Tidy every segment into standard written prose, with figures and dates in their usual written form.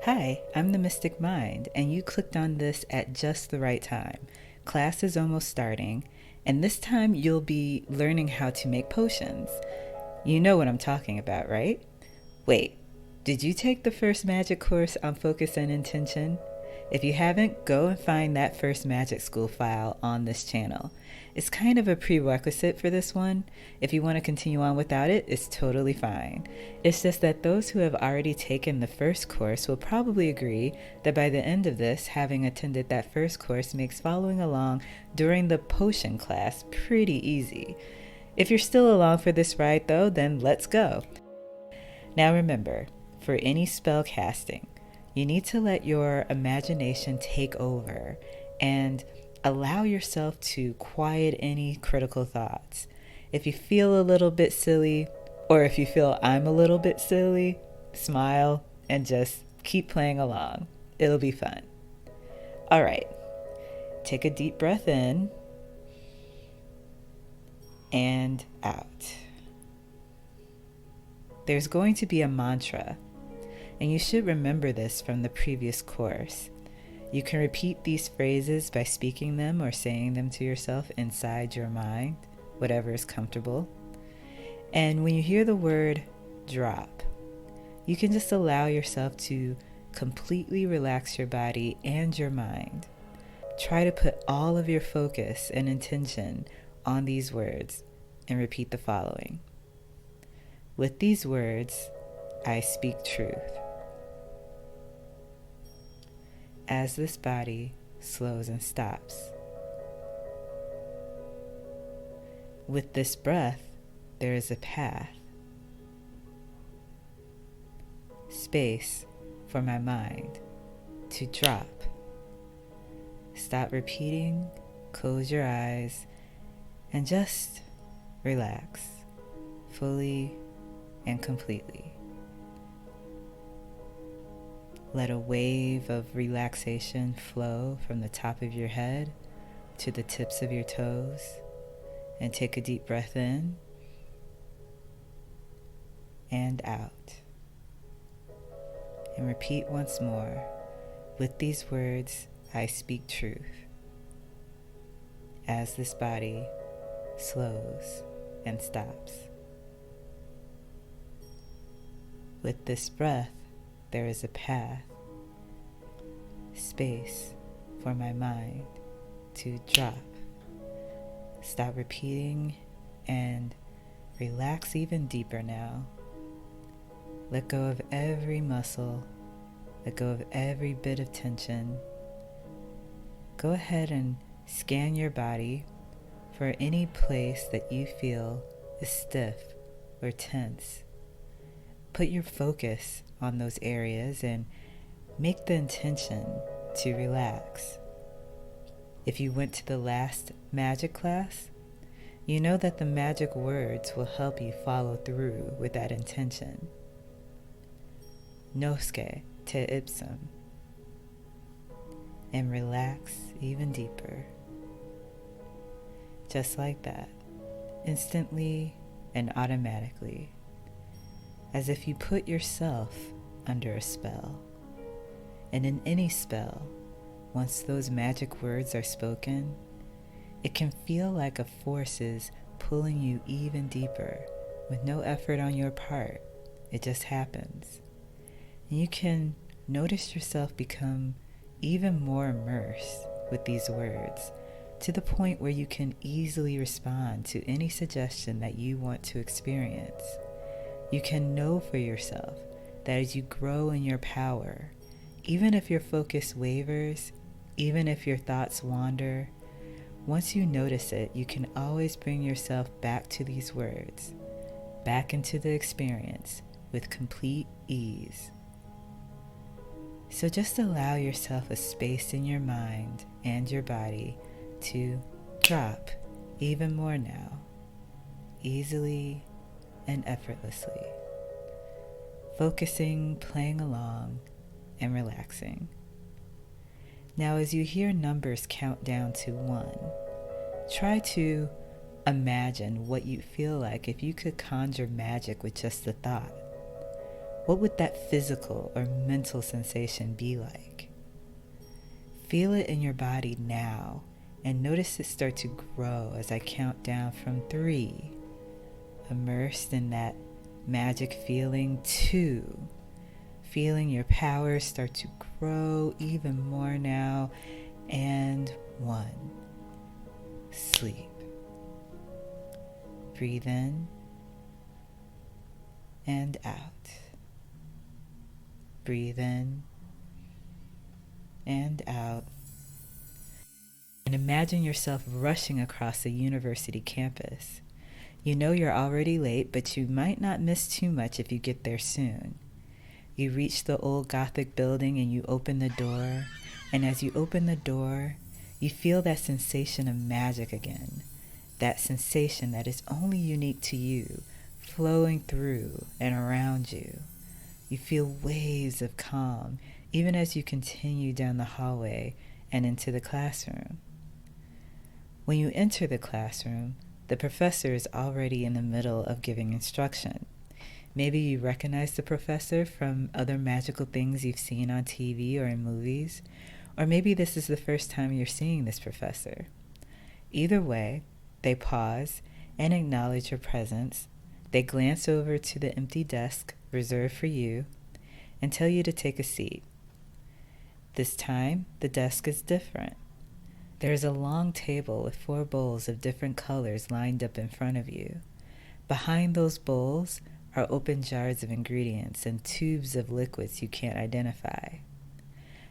Hi, I'm the Mystic Mind, and you clicked on this at just the right time. Class is almost starting, and this time you'll be learning how to make potions. You know what I'm talking about, right? Wait, did you take the first magic course on focus and intention? If you haven't, go and find that first magic school file on this channel. It's kind of a prerequisite for this one. If you want to continue on without it, it's totally fine. It's just that those who have already taken the first course will probably agree that by the end of this, having attended that first course makes following along during the potion class pretty easy. If you're still along for this ride though, then let's go. Now remember, for any spell casting, you need to let your imagination take over and allow yourself to quiet any critical thoughts. If you feel a little bit silly, or if you feel I'm a little bit silly, smile and just keep playing along. It'll be fun. All right, take a deep breath in and out. There's going to be a mantra, and you should remember this from the previous course. You can repeat these phrases by speaking them or saying them to yourself inside your mind, whatever is comfortable. And when you hear the word drop, you can just allow yourself to completely relax your body and your mind. Try to put all of your focus and intention on these words and repeat the following. With these words, I speak truth. As this body slows and stops. With this breath, there is a path, space for my mind to drop. Stop repeating, close your eyes, and just relax fully and completely. Let a wave of relaxation flow from the top of your head to the tips of your toes, and take a deep breath in and out. And repeat once more, with these words, I speak truth. As this body slows and stops. With this breath, there is a path, space for my mind to drop. Stop repeating and relax even deeper now. Let go of every muscle. Let go of every bit of tension. Go ahead and scan your body for any place that you feel is stiff or tense. Put your focus on those areas and make the intention to relax. If you went to the last magic class, you know that the magic words will help you follow through with that intention. Nosce te ipsum. And relax even deeper. Just like that, instantly and automatically, as if you put yourself under a spell. And in any spell, once those magic words are spoken, it can feel like a force is pulling you even deeper with no effort on your part. It just happens. And you can notice yourself become even more immersed with these words, to the point where you can easily respond to any suggestion that you want to experience. You can know for yourself that as you grow in your power, even if your focus wavers, even if your thoughts wander, once you notice it, you can always bring yourself back to these words, back into the experience with complete ease. So just allow yourself a space in your mind and your body to drop even more now, easily and effortlessly, focusing, playing along, and relaxing. Now, as you hear numbers count down to 1, try to imagine what you'd feel like if you could conjure magic with just a thought. what would that physical or mental sensation be like? Feel it in your body now and notice it start to grow as I count down from 3. Immersed in that magic feeling. 2. Feeling your power start to grow even more now. And 1. Sleep. Breathe in and out. Breathe in and out. And imagine yourself rushing across a university campus. You know you're already late, but you might not miss too much if you get there soon. You reach the old Gothic building and you open the door. And as you open the door, you feel that sensation of magic again. That sensation that is only unique to you, flowing through and around you. You feel waves of calm, even as you continue down the hallway and into the classroom. When you enter the classroom, the professor is already in the middle of giving instruction. Maybe you recognize the professor from other magical things you've seen on TV or in movies, or maybe this is the first time you're seeing this professor. Either way, they pause and acknowledge your presence. They glance over to the empty desk reserved for you and tell you to take a seat. This time, the desk is different. There is a long table with 4 bowls of different colors lined up in front of you. Behind those bowls are open jars of ingredients and tubes of liquids you can't identify.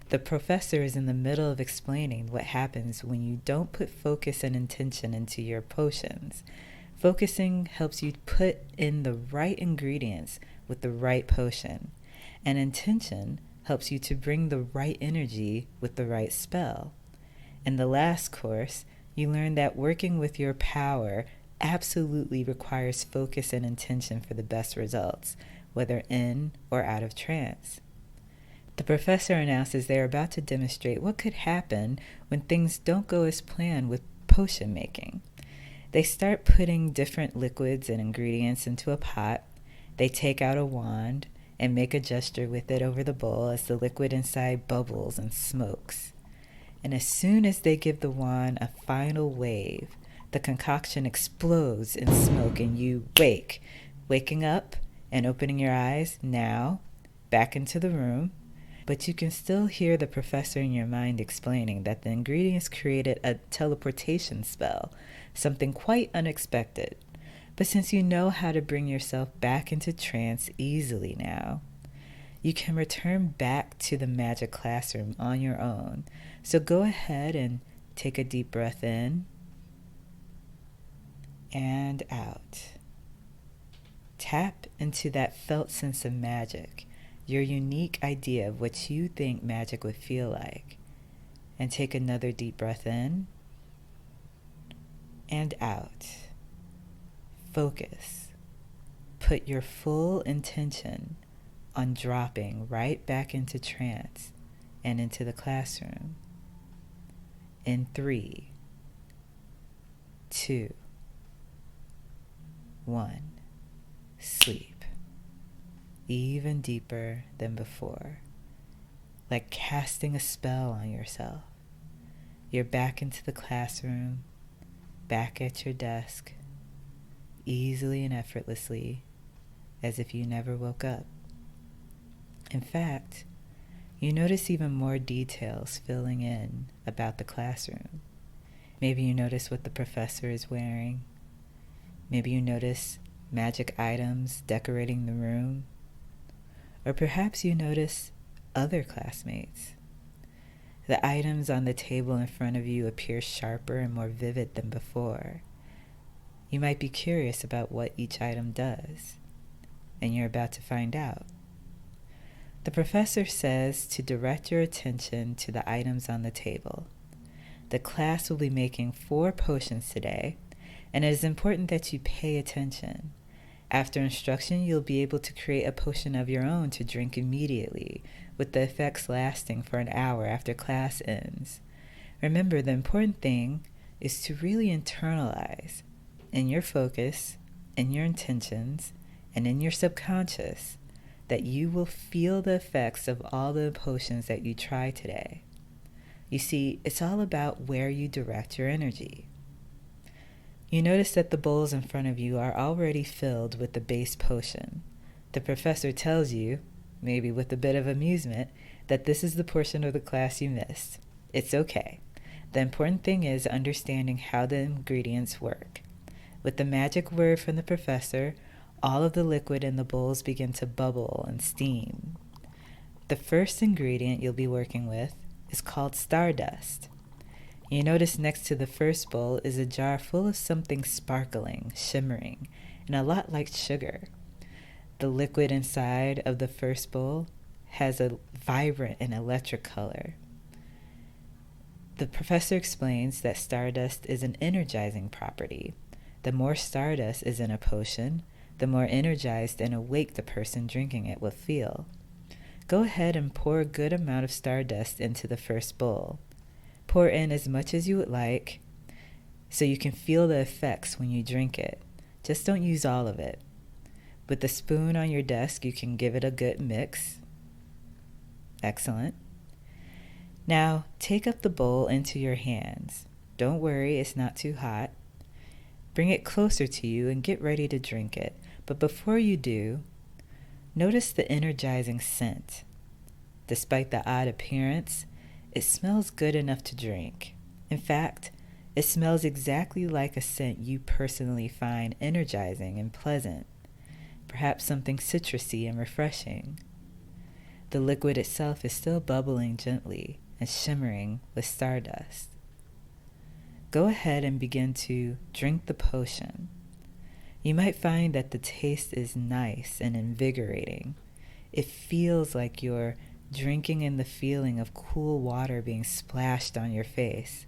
The professor is in the middle of explaining what happens when you don't put focus and intention into your potions. Focusing helps you put in the right ingredients with the right potion, and intention helps you to bring the right energy with the right spell. In the last course, you learn that working with your power absolutely requires focus and intention for the best results, whether in or out of trance. The professor announces they're about to demonstrate what could happen when things don't go as planned with potion making. They start putting different liquids and ingredients into a pot. They take out a wand and make a gesture with it over the bowl as the liquid inside bubbles and smokes. And as soon as they give the wand a final wave, the concoction explodes in smoke and you waking up and opening your eyes now, back into the room. But you can still hear the professor in your mind explaining that the ingredients created a teleportation spell, something quite unexpected. But since you know how to bring yourself back into trance easily now, you can return back to the magic classroom on your own. So go ahead and take a deep breath in and out. Tap into that felt sense of magic, your unique idea of what you think magic would feel like. And take another deep breath in and out. Focus. Put your full intention on dropping right back into trance and into the classroom. In 3, 2, 1, sleep. Even deeper than before, like casting a spell on yourself. You're back into the classroom, back at your desk, easily and effortlessly, as if you never woke up. In fact, you notice even more details filling in about the classroom. Maybe you notice what the professor is wearing. Maybe you notice magic items decorating the room. Or perhaps you notice other classmates. The items on the table in front of you appear sharper and more vivid than before. You might be curious about what each item does, and you're about to find out. The professor says to direct your attention to the items on the table. The class will be making 4 potions today, and it is important that you pay attention. After instruction, you'll be able to create a potion of your own to drink immediately, with the effects lasting for an hour after class ends. Remember, the important thing is to really internalize in your focus, in your intentions, and in your subconscious that you will feel the effects of all the potions that you try today. You see, it's all about where you direct your energy. You notice that the bowls in front of you are already filled with the base potion. The professor tells you, maybe with a bit of amusement, that this is the portion of the class you missed. It's okay. The important thing is understanding how the ingredients work. With the magic word from the professor, all of the liquid in the bowls begin to bubble and steam. The first ingredient you'll be working with is called stardust. You notice next to the first bowl is a jar full of something sparkling, shimmering, and a lot like sugar. The liquid inside of the first bowl has a vibrant and electric color. The professor explains that stardust is an energizing property. The more stardust is in a potion, the more energized and awake the person drinking it will feel. Go ahead and pour a good amount of stardust into the first bowl. Pour in as much as you would like so you can feel the effects when you drink it. Just don't use all of it. With the spoon on your desk, you can give it a good mix. Excellent. Now, take up the bowl into your hands. Don't worry, it's not too hot. Bring it closer to you and get ready to drink it. But before you do, notice the energizing scent. Despite the odd appearance, it smells good enough to drink. In fact, it smells exactly like a scent you personally find energizing and pleasant, perhaps something citrusy and refreshing. The liquid itself is still bubbling gently and shimmering with stardust. Go ahead and begin to drink the potion. You might find that the taste is nice and invigorating. It feels like you're drinking in the feeling of cool water being splashed on your face.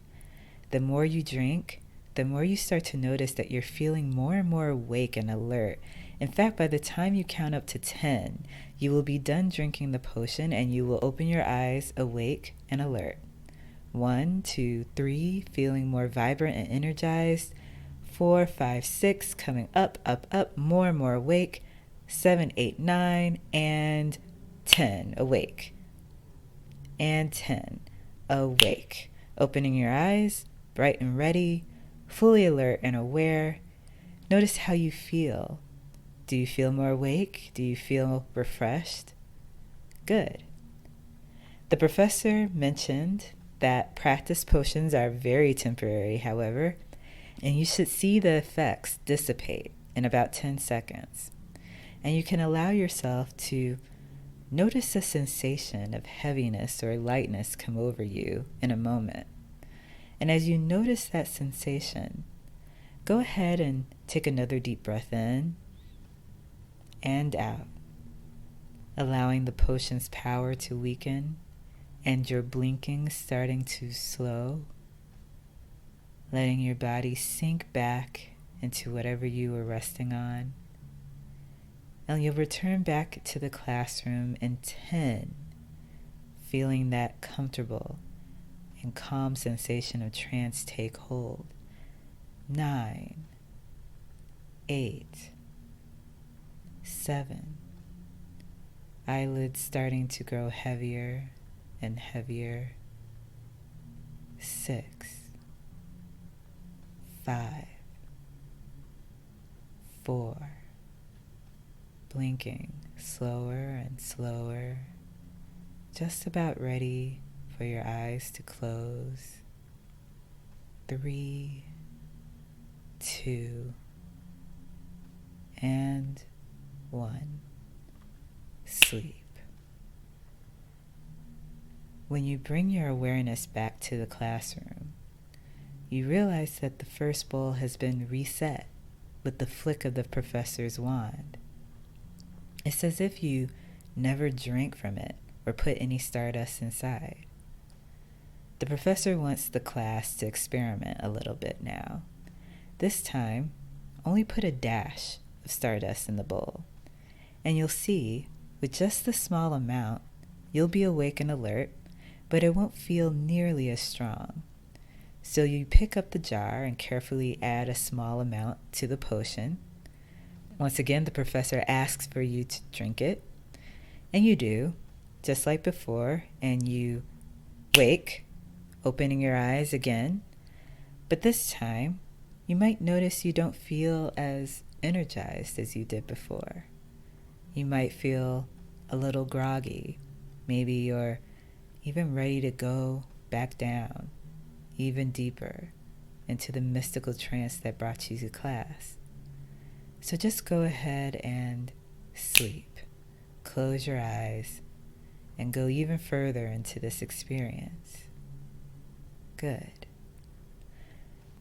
The more you drink, the more you start to notice that you're feeling more and more awake and alert. In fact, by the time you count up to 10, you will be done drinking the potion and you will open your eyes awake and alert. 1, 2, 3, feeling more vibrant and energized. 4, 5, 6, coming up, up, up, more and more awake. 7, 8, 9, and 10, awake. And 10, awake. Opening your eyes, bright and ready, fully alert and aware. Notice how you feel. Do you feel more awake? Do you feel refreshed? Good. The professor mentioned that practice potions are very temporary, however, and you should see the effects dissipate in about 10 seconds. And you can allow yourself to notice a sensation of heaviness or lightness come over you in a moment. And as you notice that sensation, go ahead and take another deep breath in and out, allowing the potion's power to weaken and your blinking starting to slow, letting your body sink back into whatever you were resting on. And you'll return back to the classroom in 10, feeling that comfortable and calm sensation of trance take hold. 9, 8, 7, eyelids starting to grow heavier and heavier. 6, 5, 4, blinking slower and slower, just about ready for your eyes to close. 3, 2, and 1. Sleep. When you bring your awareness back to the classroom, you realize that the first bowl has been reset with the flick of the professor's wand. It's as if you never drank from it or put any stardust inside. The professor wants the class to experiment a little bit now. This time, only put a dash of stardust in the bowl, and you'll see, with just a small amount, you'll be awake and alert, but it won't feel nearly as strong. So you pick up the jar and carefully add a small amount to the potion. Once again, the professor asks for you to drink it. And you do, just like before, and you wake, opening your eyes again. But this time, you might notice you don't feel as energized as you did before. You might feel a little groggy. Maybe you're even ready to go back down, even deeper, into the mystical trance that brought you to class. So just go ahead and sleep. Close your eyes and go even further into this experience. Good.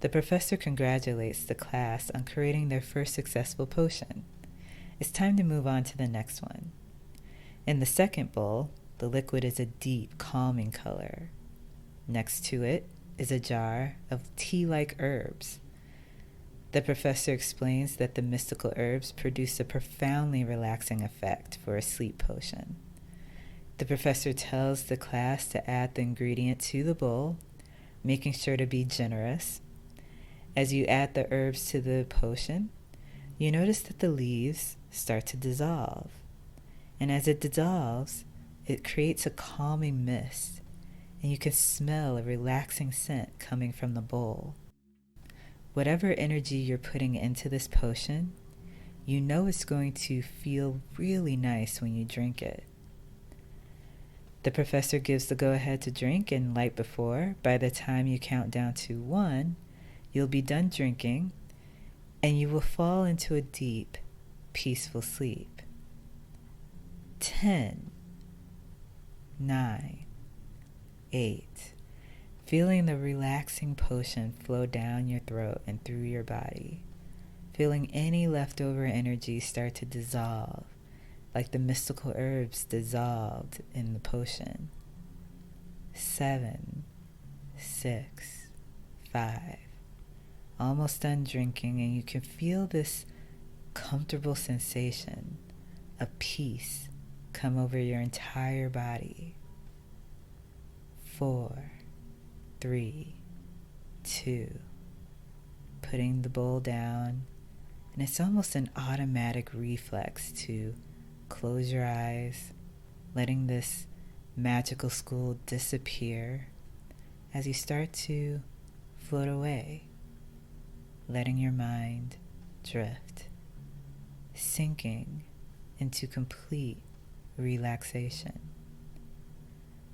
The professor congratulates the class on creating their first successful potion. It's time to move on to the next one. In the second bowl, the liquid is a deep, calming color. Next to it is a jar of tea-like herbs. The professor explains that the mystical herbs produce a profoundly relaxing effect for a sleep potion. The professor tells the class to add the ingredient to the bowl, making sure to be generous. As you add the herbs to the potion, you notice that the leaves start to dissolve. And as it dissolves, it creates a calming mist, and you can smell a relaxing scent coming from the bowl. Whatever energy you're putting into this potion, you know it's going to feel really nice when you drink it. The professor gives the go-ahead to drink, and like before, by the time you count down to 1, you'll be done drinking, and you will fall into a deep, peaceful sleep. 10, 9, 8. Feeling the relaxing potion flow down your throat and through your body. Feeling any leftover energy start to dissolve, like the mystical herbs dissolved in the potion. 7, 6, 5. Almost done drinking, and you can feel this comfortable sensation of peace come over your entire body. 4, 3, 2. Putting the bowl down, and it's almost an automatic reflex to close your eyes, letting this magical school disappear as you start to float away, letting your mind drift, sinking into complete relaxation,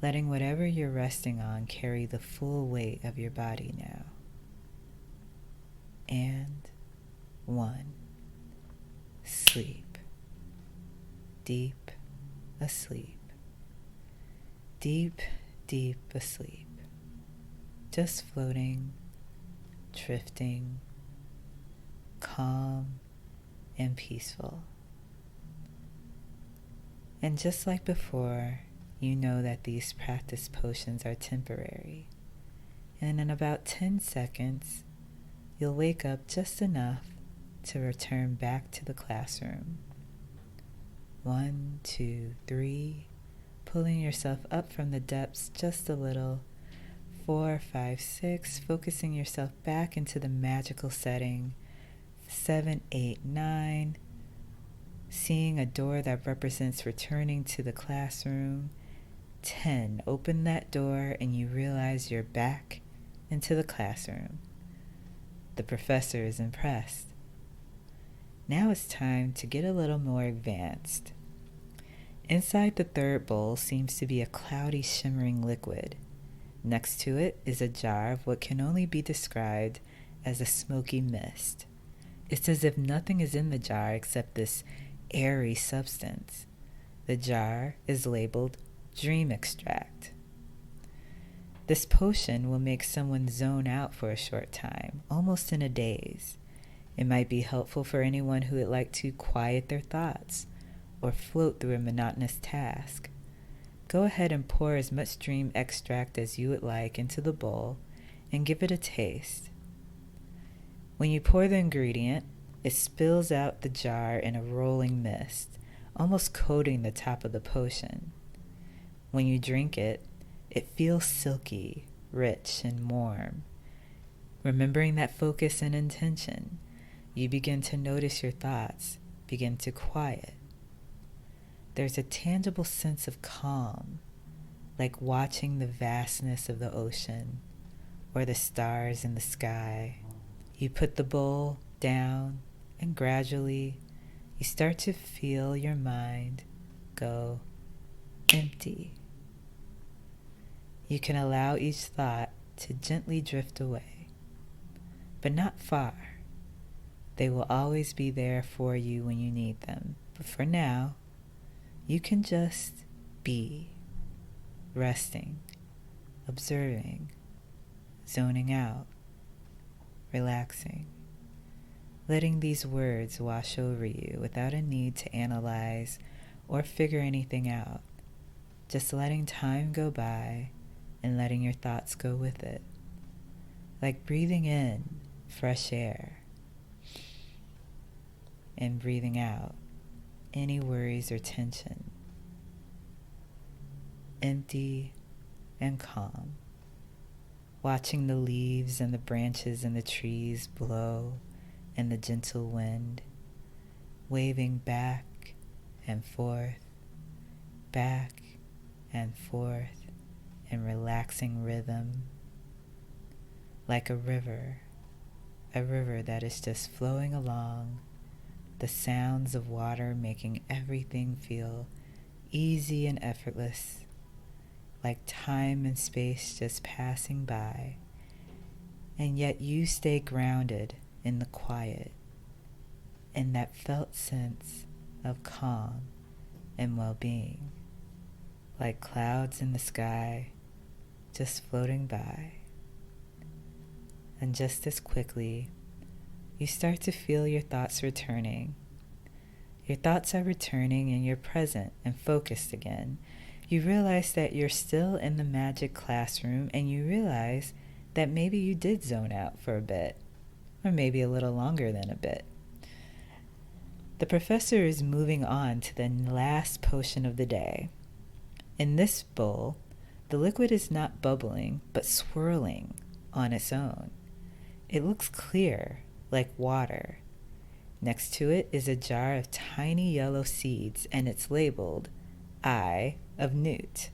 letting whatever you're resting on carry the full weight of your body now. And 1. Sleep. Deep asleep. Deep, deep asleep. Just floating, drifting, calm and peaceful. And just like before, you know that these practice potions are temporary. And in about 10 seconds, you'll wake up just enough to return back to the classroom. 1, 2, 3, pulling yourself up from the depths just a little. 4, 5, 6, focusing yourself back into the magical setting. 7, 8, 9, seeing a door that represents returning to the classroom. 10, open that door and you realize you're back into the classroom. The professor is impressed. Now it's time to get a little more advanced. Inside the third bowl seems to be a cloudy, shimmering liquid. Next to it is a jar of what can only be described as a smoky mist. It's as if nothing is in the jar except this airy substance. The jar is labeled Dream Extract. This potion will make someone zone out for a short time, almost in a daze. It might be helpful for anyone who would like to quiet their thoughts or float through a monotonous task. Go ahead and pour as much dream extract as you would like into the bowl and give it a taste. When you pour the ingredient, it spills out the jar in a rolling mist, almost coating the top of the potion. When you drink it, it feels silky, rich, and warm. Remembering that focus and intention, you begin to notice your thoughts begin to quiet. there's a tangible sense of calm, like watching the vastness of the ocean or the stars in the sky. You put the bowl down, and gradually you start to feel your mind go empty. You can allow each thought to gently drift away, but not far. They will always be there for you when you need them. But for now, you can just be, resting, observing, zoning out, relaxing, letting these words wash over you without a need to analyze or figure anything out. Just letting time go by and letting your thoughts go with it. Like breathing in fresh air and breathing out any worries or tension. Empty and calm. Watching the leaves and the branches and the trees blow in the gentle wind, waving back and forth in relaxing rhythm, like a river that is just flowing along, the sounds of water making everything feel easy and effortless, like time and space just passing by, and yet you stay grounded in the quiet, in that felt sense of calm and well-being, like clouds in the sky just floating by. And just as quickly, you start to feel your thoughts returning. Your thoughts are returning and you're present and focused again. You realize that you're still in the magic classroom, and you realize that maybe you did zone out for a bit, or maybe a little longer than a bit. The professor is moving on to the last potion of the day. In this bowl, the liquid is not bubbling, but swirling on its own. It looks clear, like water. Next to it is a jar of tiny yellow seeds, and it's labeled Eye of Newt.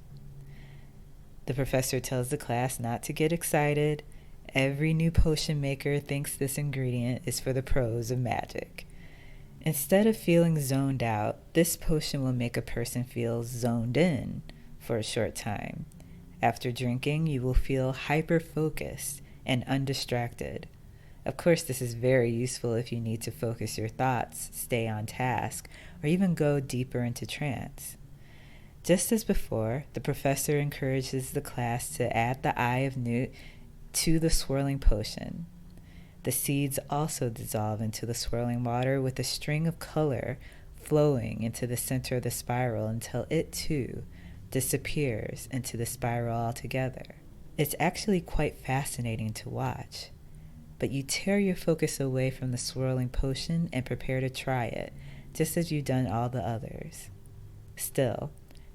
The professor tells the class not to get excited. Every new potion maker thinks this ingredient is for the pros of magic. Instead of feeling zoned out, this potion will make a person feel zoned in for a short time. After drinking, you will feel hyper-focused and undistracted. Of course, this is very useful if you need to focus your thoughts, stay on task, or even go deeper into trance. Just as before, the professor encourages the class to add the Eye of Newt to the swirling potion. The seeds also dissolve into the swirling water with a string of color flowing into the center of the spiral until it too disappears into the spiral altogether. It's actually quite fascinating to watch, but you tear your focus away from the swirling potion and prepare to try it, just as you've done all the others. Still,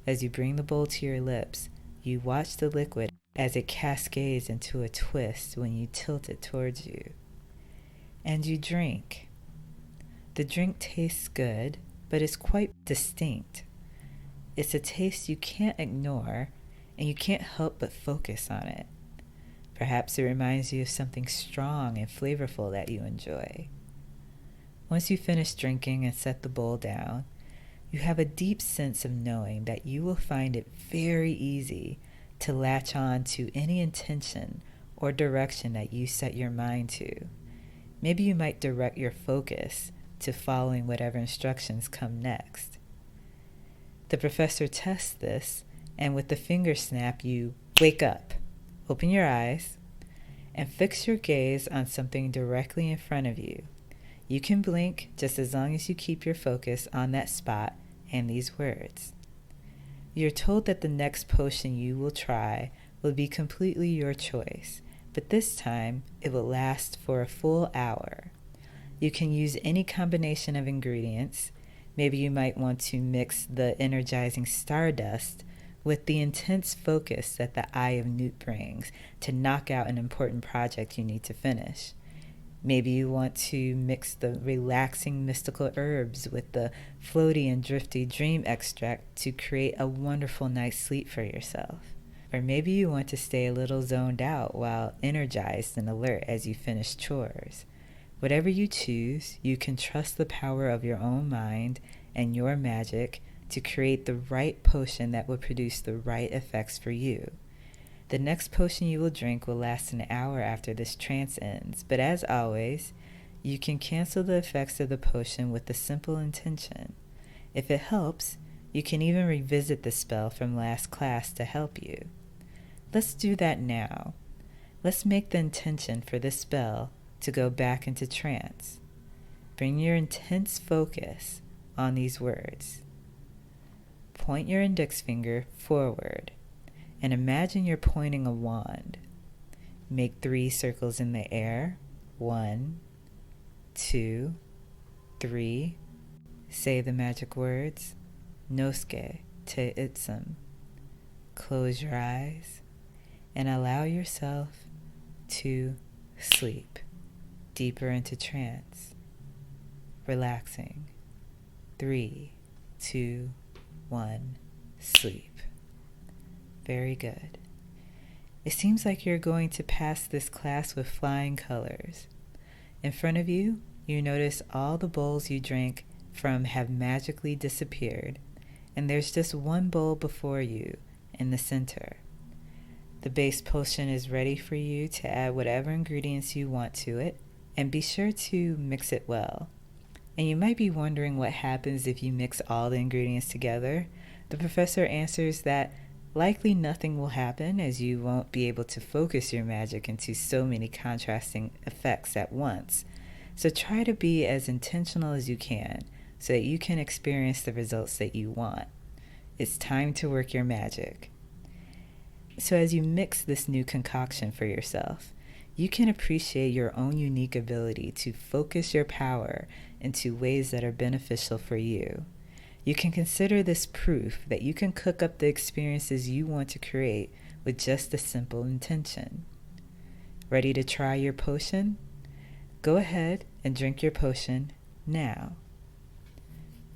as you bring the bowl to your lips, you watch the liquid as it cascades into a twist when you tilt it towards you. And you drink. The drink tastes good, but it's quite distinct. It's a taste you can't ignore, and you can't help but focus on it. Perhaps it reminds you of something strong and flavorful that you enjoy. Once you finish drinking and set the bowl down, you have a deep sense of knowing that you will find it very easy to latch on to any intention or direction that you set your mind to. Maybe you might direct your focus to following whatever instructions come next. The professor tests this, and with the finger snap, you wake up, open your eyes, and fix your gaze on something directly in front of you. You can blink just as long as you keep your focus on that spot and these words. You're told that the next potion you will try will be completely your choice, but this time it will last for a full hour. You can use any combination of ingredients. Maybe you might want to mix the energizing stardust with the intense focus that the Eye of Newt brings to knock out an important project you need to finish. Maybe you want to mix the relaxing mystical herbs with the floaty and drifty dream extract to create a wonderful night's sleep for yourself. Or maybe you want to stay a little zoned out while energized and alert as you finish chores. Whatever you choose, you can trust the power of your own mind and your magic to create the right potion that will produce the right effects for you. The next potion you will drink will last an hour after this trance ends, but as always, you can cancel the effects of the potion with a simple intention. If it helps, you can even revisit the spell from last class to help you. Let's do that now. Let's make the intention for this spell to go back into trance. Bring your intense focus on these words. Point your index finger forward and imagine you're pointing a wand. Make 3 circles in the air. 1, 2, 3. Say the magic words. Nosuke te itsum. Close your eyes and allow yourself to sleep deeper into trance. Relaxing. 3, 2, 1, sleep. Very good. It seems like you're going to pass this class with flying colors. In front of you, you notice all the bowls you drank from have magically disappeared, and there's just one bowl before you in the center. The base potion is ready for you to add whatever ingredients you want to it, and be sure to mix it well. And you might be wondering what happens if you mix all the ingredients together. The professor answers that likely nothing will happen, as you won't be able to focus your magic into so many contrasting effects at once. So try to be as intentional as you can so that you can experience the results that you want. It's time to work your magic. So as you mix this new concoction for yourself, you can appreciate your own unique ability to focus your power into ways that are beneficial for you. You can consider this proof that you can cook up the experiences you want to create with just a simple intention. Ready to try your potion? Go ahead and drink your potion now.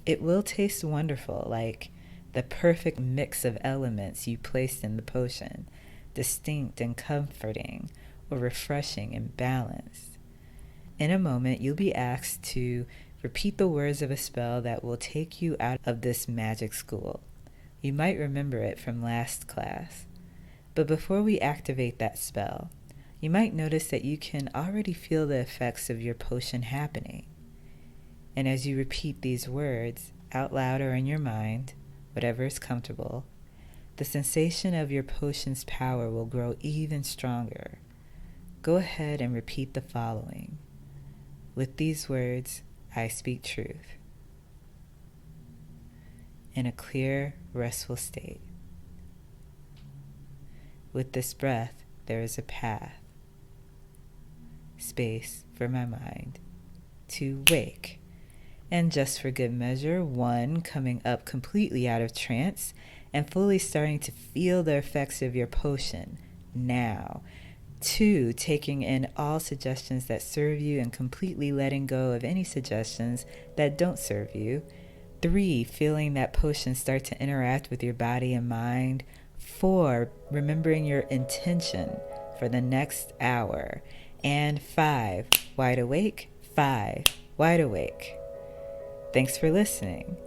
It will taste wonderful, like the perfect mix of elements you placed in the potion, distinct and comforting, or refreshing and balanced. In a moment, you'll be asked to repeat the words of a spell that will take you out of this magic school. You might remember it from last class. But before we activate that spell, you might notice that you can already feel the effects of your potion happening. And as you repeat these words out loud or in your mind, whatever is comfortable, the sensation of your potion's power will grow even stronger. Go ahead and repeat the following. With these words, I speak truth. In a clear, restful state. With this breath, there is a path, space for my mind to wake. And just for good measure, 1, coming up completely out of trance and fully starting to feel the effects of your potion now. 2, taking in all suggestions that serve you and completely letting go of any suggestions that don't serve you. 3, feeling that potion start to interact with your body and mind. 4, remembering your intention for the next hour. And 5, wide awake. 5, wide awake. Thanks for listening.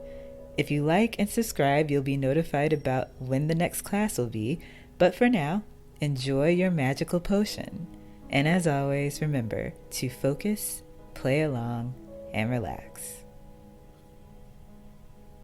If you like and subscribe, you'll be notified about when the next class will be. But for now, enjoy your magical potion. And as always, remember to focus, play along, and relax.